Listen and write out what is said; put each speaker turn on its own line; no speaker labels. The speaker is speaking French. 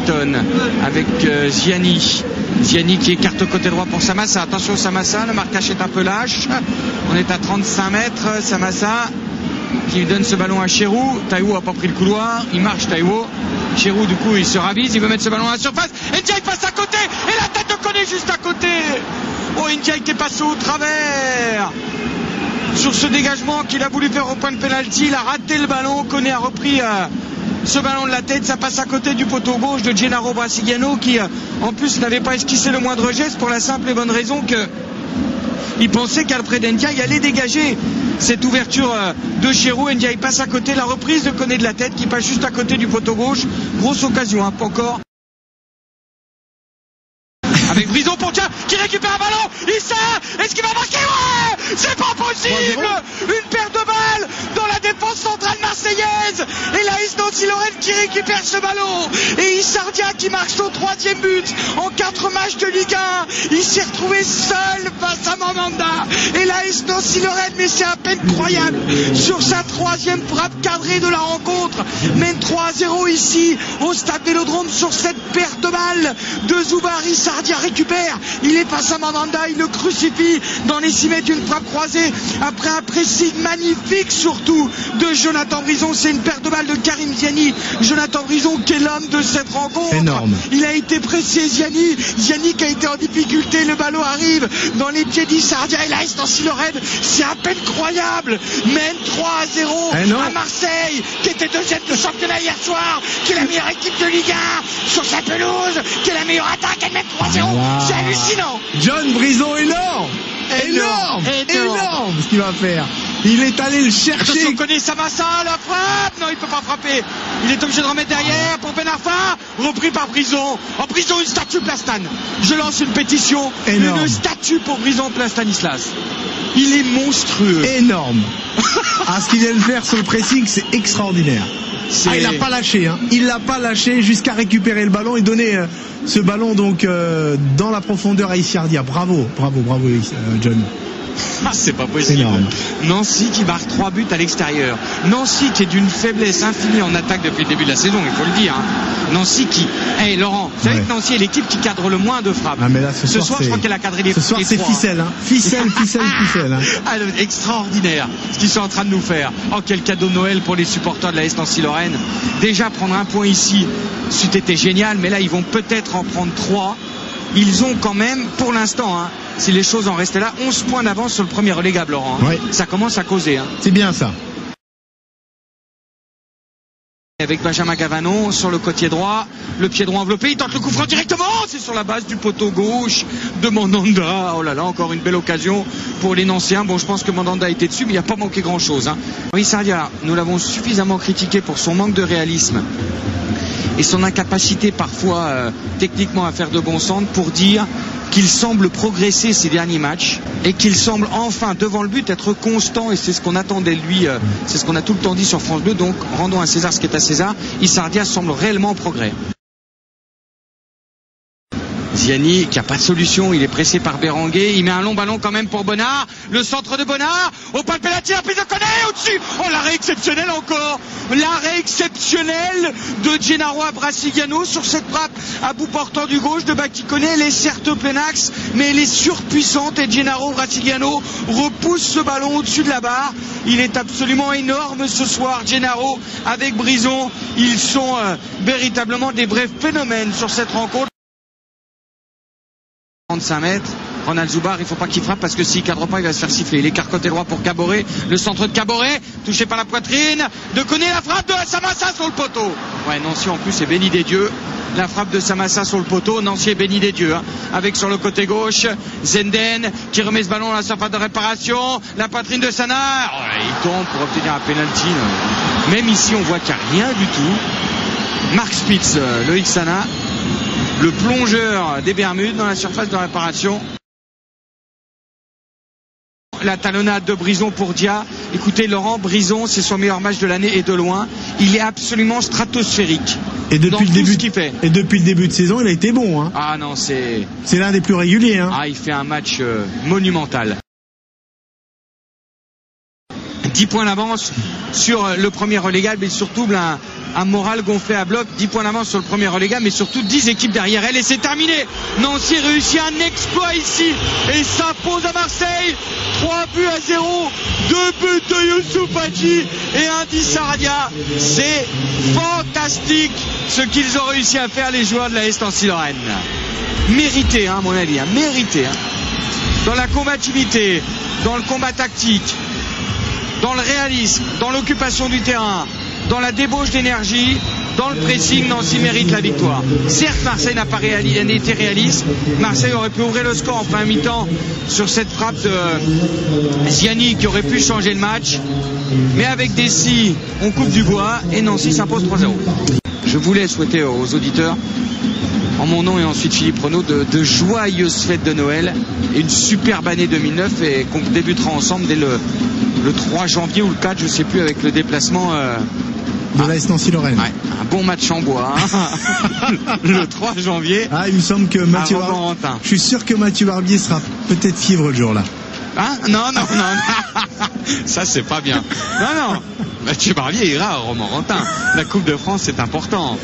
Washington avec Ziani. Ziani qui écarte côté droit pour Samassa. Attention Samassa, le marquage est un peu lâche. On est à 35 mètres. Samassa qui donne ce ballon à Cherou. Taiwo a pas pris le couloir. Il marche Taiwo. Cherou du coup il se ravise. Il veut mettre ce ballon à la surface. Ndiaye passe à côté. Et la tête de Koné juste à côté. Oh, Ndiaye qui est passé au travers. Sur ce dégagement qu'il a voulu faire au point de pénalty, il a raté le ballon. Koné a repris ce ballon de la tête. Ça passe à côté du poteau gauche de Gennaro Brasiliano qui en plus n'avait pas esquissé le moindre geste pour la simple et bonne raison que il pensait qu'Alfred Ndiaye allait dégager cette ouverture de Cherou. Ndiaye passe à côté, la reprise de Koné de la tête qui passe juste à côté du poteau gauche. Grosse occasion, hein, pas encore. Avec Brison pour Dia qui récupère un ballon. Issa, est-ce qu'il va marquer? Ouais, c'est pas possible. Une paire de balles dans la défense centrale marseillaise. Et l'AS Nancy-Lorraine qui récupère ce ballon. Et Issardia qui marque son 3e but en 4 matchs de Ligue 1. Il s'est retrouvé seul face à Mandanda. Et l'AS Nancy-Lorraine, mais c'est à peine croyable, sur sa 3e frappe cadrée de la rencontre, mène 3-0 ici au stade Vélodrome sur cette paire de balles de Zoubar. Issardia récupère, il est face à Mandanda, il le crucifie dans les 6 mètres d'une frappe croisée après un pressing magnifique surtout de Jonathan Brison. C'est une paire de balles de Karim Ziani. Jonathan Brison qui est l'homme de cette rencontre.
Énorme.
Il a été pressé, Ziani qui a été en difficulté, le ballon arrive dans les pieds d'Issardia et l'AS Nancy-Lorraine, c'est à peine croyable, mène 3-0 à Marseille qui était 2e de championnat hier soir, qui est la meilleure équipe de Ligue 1 sur sa pelouse, qui est la meilleure attaque, elle mène 3-0. C'est hallucinant.
John Brison, énorme ce qu'il va faire. Il est allé le chercher.
Attention, connaît Samassa, la frappe. Non, il peut pas frapper. Il est obligé de remettre derrière pour Ben Arfa. Repris par Brison. En Brison, une statue Plastan. Je lance une pétition.
Énorme.
Une statue pour Brison Plastanislas. Il est monstrueux.
Énorme. Ce qu'il vient de faire sur le pressing, c'est extraordinaire. Il l'a pas lâché, hein. Il l'a pas lâché jusqu'à récupérer le ballon et donner ce ballon donc dans la profondeur à Issardia. Bravo John.
C'est pas possible.
Énorme.
Nancy qui marque 3 buts à l'extérieur. Nancy qui est d'une faiblesse infinie en attaque depuis le début de la saison, il faut le dire. Nancy qui... Laurent, vous savez que Nancy est l'équipe qui cadre le moins de frappes.
Mais là, ce soir
je crois qu'elle a cadré les 3.
Ce soir, c'est ficelle, hein. Ficelle.
Hein. Extraordinaire ce qu'ils sont en train de nous faire. Oh, quel cadeau de Noël pour les supporters de l'AS Nancy-Lorraine. Déjà, prendre un point ici, c'eût été génial, mais là, ils vont peut-être en prendre 3. Ils ont quand même, pour l'instant, hein, si les choses en restaient là, 11 points d'avance sur le premier relégable, Laurent. Hein.
Oui.
Ça commence à causer. Hein.
C'est bien ça.
Avec Benjamin Gavanon sur le côté droit, le pied droit enveloppé, il tente le coup franc directement, c'est sur la base du poteau gauche de Mandanda. Oh là là, encore une belle occasion pour les Nancéens. Bon, je pense que Mandanda était dessus, mais il n'y a pas manqué grand chose. Hein. Issardia, nous l'avons suffisamment critiqué pour son manque de réalisme et son incapacité parfois techniquement à faire de bons centres, pour dire qu'il semble progresser ces derniers matchs et qu'il semble enfin devant le but être constant, et c'est ce qu'on attendait de lui, c'est ce qu'on a tout le temps dit sur France Bleu. Donc rendons à César ce qui est à César. Issardia semble réellement en progrès. Ziani qui n'a pas de solution, il est pressé par Berenguer, il met un long ballon quand même pour Bonnard, le centre de Bonnard, au point de pénalty, la prise de Koné au-dessus. Oh, l'arrêt exceptionnel encore, l'arrêt exceptionnel de Gennaro Brasiliano sur cette frappe à bout portant du gauche de Baki Koné. Elle est certes au plein axe, mais elle est surpuissante et Gennaro Brasiliano repousse ce ballon au-dessus de la barre. Il est absolument énorme ce soir, Gennaro avec Brison. Ils sont véritablement des vrais phénomènes sur cette rencontre. 35 mètres, Ronald Zoubar, il ne faut pas qu'il frappe parce que s'il ne cadre pas, il va se faire siffler. Il écarte côté droit pour Caboret, le centre de Caboret, touché par la poitrine de Koné, la frappe de Samassa sur le poteau. Ouais, Nancy en plus est béni des dieux. La frappe de Samassa sur le poteau, Nancy est béni des dieux. Hein. Avec sur le côté gauche, Zenden qui remet ce ballon à la surface de réparation, la poitrine de Sana. Oh là, il tombe pour obtenir un penalty. Même ici, on voit qu'il n'y a rien du tout. Mark Spitz, Loïc Sana, le plongeur des Bermudes dans la surface de réparation. La talonnade de Brison pour Dia. Écoutez Laurent, Brison, c'est son meilleur match de l'année et de loin. Il est absolument stratosphérique.
Et depuis,
et
depuis le début de saison, il a été bon. Hein.
Ah non, c'est
l'un des plus réguliers. Hein.
Ah, il fait un match monumental. 10 points d'avance sur le premier relégable et surtout un moral gonflé à bloc. 10 points d'avance sur le premier relégable, mais surtout 10 équipes derrière elle, et c'est terminé. Nancy réussit un exploit ici et s'impose à Marseille 3-0, 2 buts de Youssouf Hadji et un d'Issardia. C'est fantastique ce qu'ils ont réussi à faire, les joueurs de la Nancy-Lorraine. Mérité, à mon avis, mérité. Dans la combativité, dans le combat tactique, dans le réalisme, dans l'occupation du terrain, dans la débauche d'énergie, dans le pressing, Nancy mérite la victoire. Certes, Marseille n'a pas été réaliste. Marseille aurait pu ouvrir le score en fin de mi-temps sur cette frappe de Ziani qui aurait pu changer le match. Mais avec Dessy, on coupe du bois et Nancy s'impose 3-0. Je voulais souhaiter aux auditeurs, en mon nom et ensuite Philippe Renaud, de joyeuses fêtes de Noël et une superbe année 2009, et qu'on débutera ensemble dès le 3 janvier ou le 4, je sais plus, avec le déplacement
de l'AS Nancy-Lorraine.
Ouais, un bon match en bois, le 3 janvier.
Ah, il me semble que Mathieu je suis sûr que Mathieu Barbier sera peut-être fiévreux le jour-là.
Hein? Non. Ça, c'est pas bien. Non. Mathieu Barbier ira à Romorantin. La Coupe de France, c'est important.